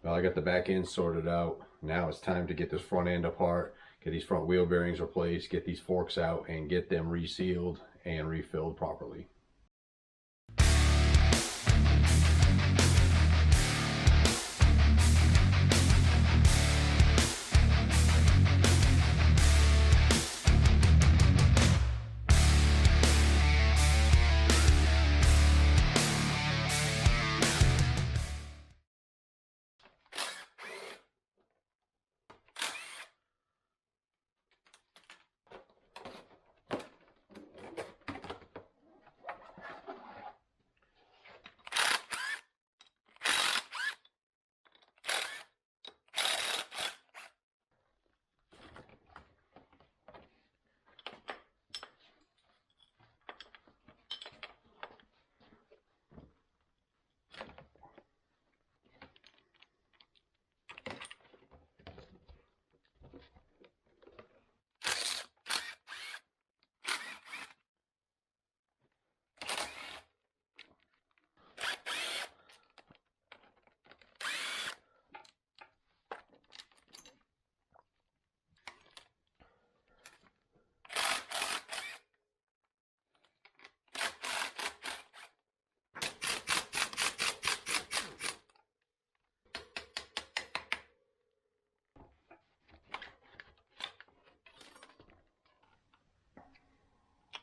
Well, I got the back end sorted out. Now it's time to get this front end apart, get these front wheel bearings replaced, get these forks out, and get them resealed and refilled properly.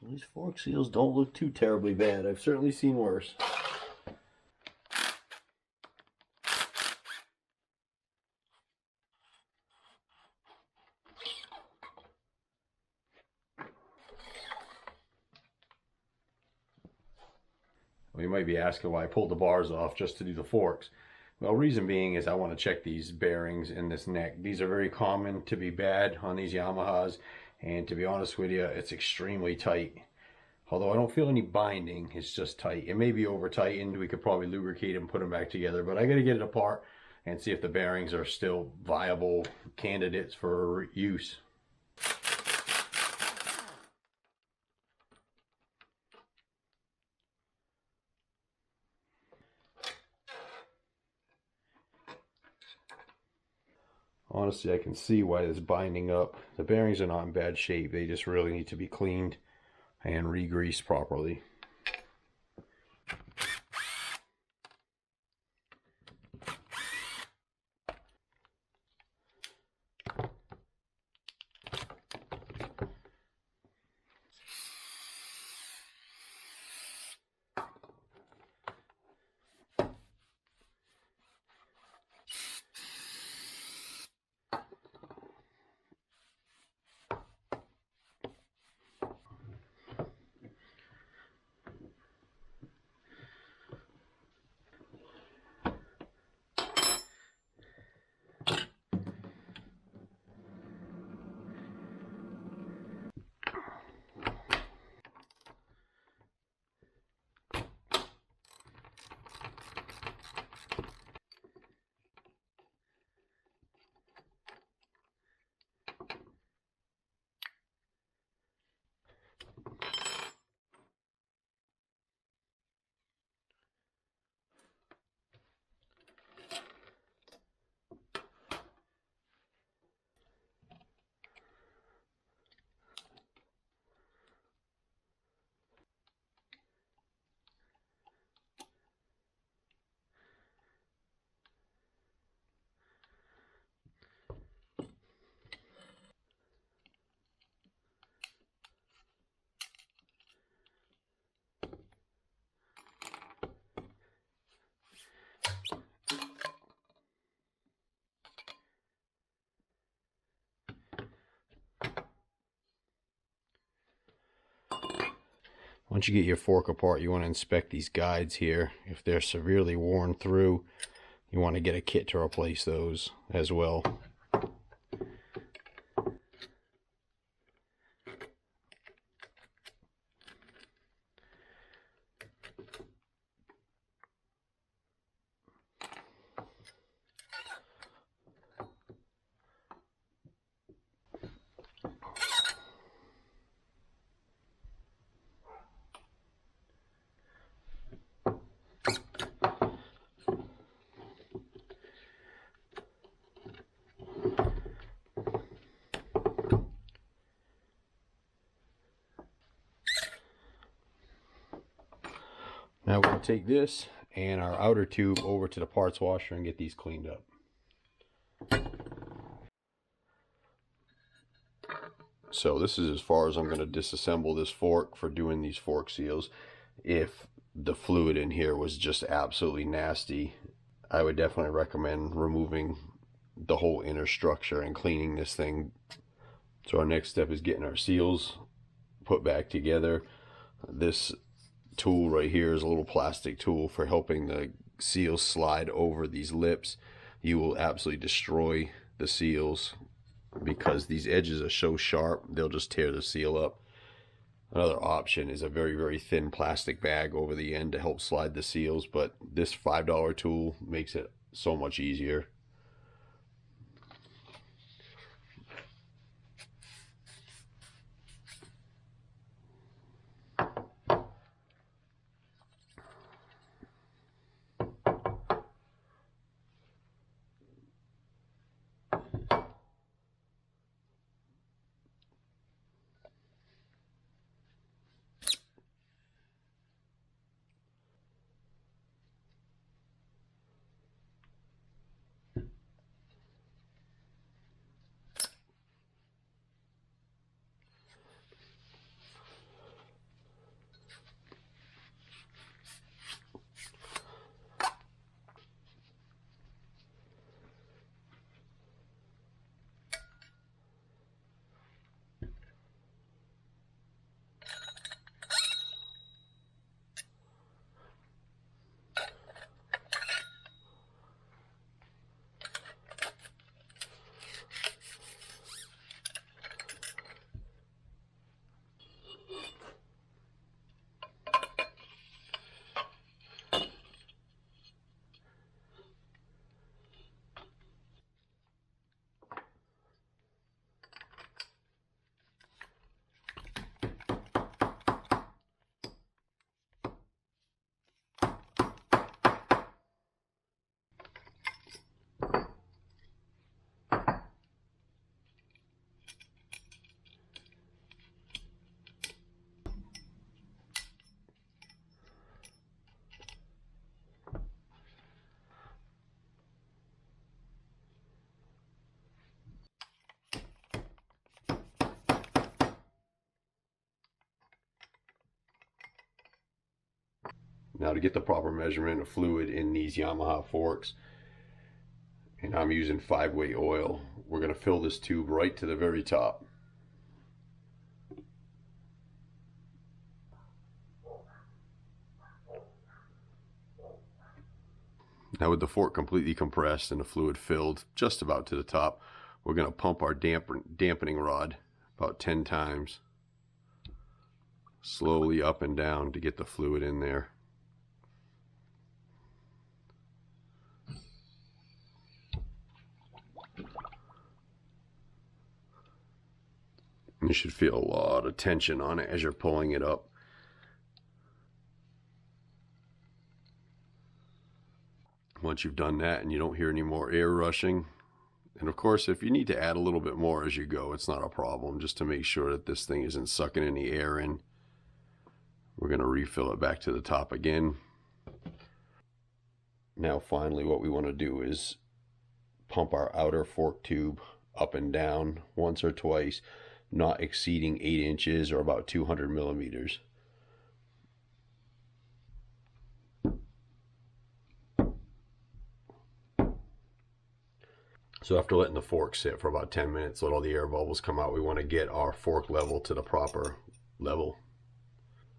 These fork seals don't look too terribly bad. I've certainly seen worse. Well, you might be asking why I pulled the bars off just to do the forks. Well, reason being is I want to check these bearings in this neck. These are very common to be bad on these Yamahas, and to be honest with you, it's extremely tight. Although I don't feel any binding, it's just tight. It may be over tightened. We could probably lubricate and put them back together, but I got to get it apart and see if the bearings are still viable candidates for use. Honestly, I can see why it's binding up. The bearings are not in bad shape. They just really need to be cleaned and re-greased properly. Once you get your fork apart, you want to inspect these guides here. If they're severely worn through, you want to get a kit to replace those as well. now take this and our outer tube over to the parts washer and get these cleaned up. So this is as far as I'm going to disassemble this fork for doing these fork seals. If the fluid in here was just absolutely nasty, I would definitely recommend removing the whole inner structure and cleaning this thing. So our next step is getting our seals put back together. This tool right here is a little plastic tool for helping the seals slide over these lips. You will absolutely destroy the seals because these edges are so sharp, they'll just tear the seal up. Another option is a very, very thin plastic bag over the end to help slide the seals, but this $5 tool makes it so much easier. Now to get the proper measurement of fluid in these Yamaha forks, and I'm using 5-weight oil, we're going to fill this tube right to the very top. Now with the fork completely compressed and the fluid filled just about to the top, we're going to pump our dampening rod about 10 times, slowly up and down to get the fluid in there. You should feel a lot of tension on it as you're pulling it up. Once you've done that and you don't hear any more air rushing, and of course if you need to add a little bit more as you go, it's not a problem, just to make sure that this thing isn't sucking any air in. We're going to refill it back to the top again. Now finally what we want to do is pump our outer fork tube up and down once or twice, not exceeding 8 inches or about 200 millimeters. So after letting the fork sit for about 10 minutes, let all the air bubbles come out, we want to get our fork level to the proper level.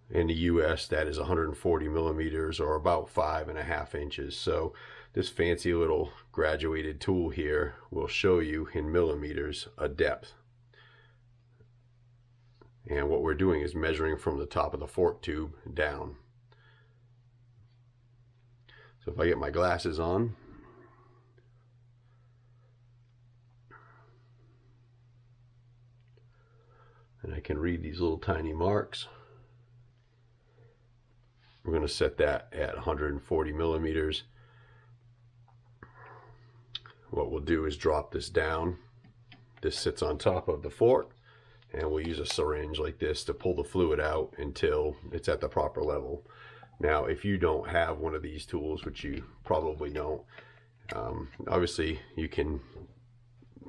In the US, that is 140 millimeters or about 5.5 inches. So this fancy little graduated tool here will show you in millimeters a depth. And what we're doing is measuring from the top of the fork tube down. So if I get my glasses on, and I can read these little tiny marks, we're going to set that at 140 millimeters. What we'll do is drop this down. This sits on top of the fork, and we'll use a syringe like this to pull the fluid out until it's at the proper level. Now, if you don't have one of these tools, which you probably don't, obviously you can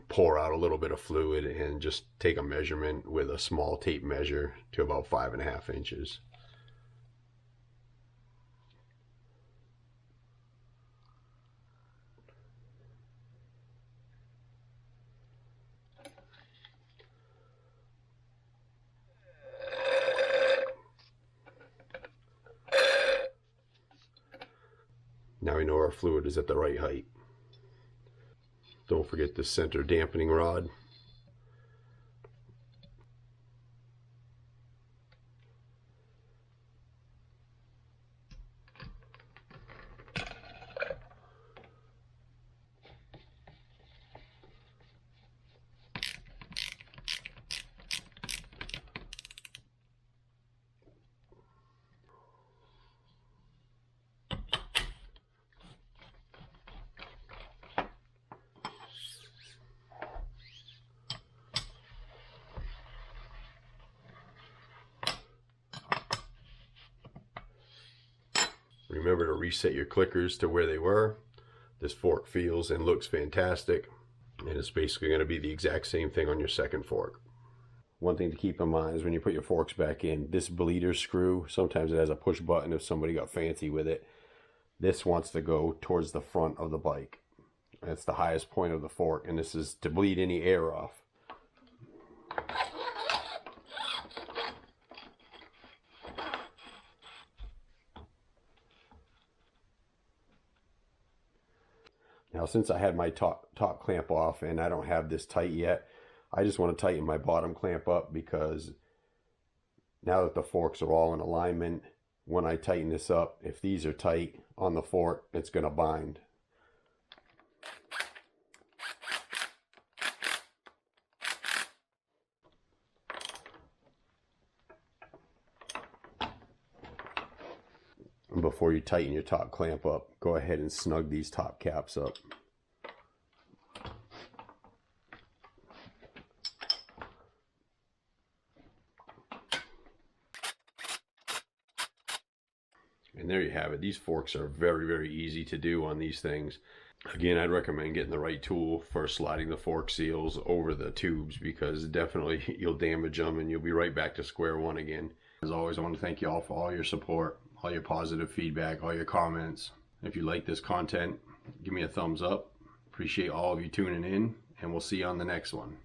pour out a little bit of fluid and just take a measurement with a small tape measure to about 5.5 inches. Now we know our fluid is at the right height. Don't forget the center dampening rod. Remember to reset your clickers to where they were. This fork feels and looks fantastic, and it's basically going to be the exact same thing on your second fork. One thing to keep in mind is when you put your forks back in, this bleeder screw, sometimes it has a push button if somebody got fancy with it. This wants to go towards the front of the bike. That's the highest point of the fork, and this is to bleed any air off. Now, since I had my top clamp off and I don't have this tight yet, I just want to tighten my bottom clamp up, because now that the forks are all in alignment, when I tighten this up, if these are tight on the fork, it's going to bind. And before you tighten your top clamp up, go ahead and snug these top caps up. And there you have it. These forks are very, very easy to do on these things. Again, I'd recommend getting the right tool for sliding the fork seals over the tubes, because definitely you'll damage them and you'll be right back to square one again. As always, I want to thank you all for all your support, all your positive feedback, all your comments. If you like this content, give me a thumbs up. Appreciate all of you tuning in, and we'll see you on the next one.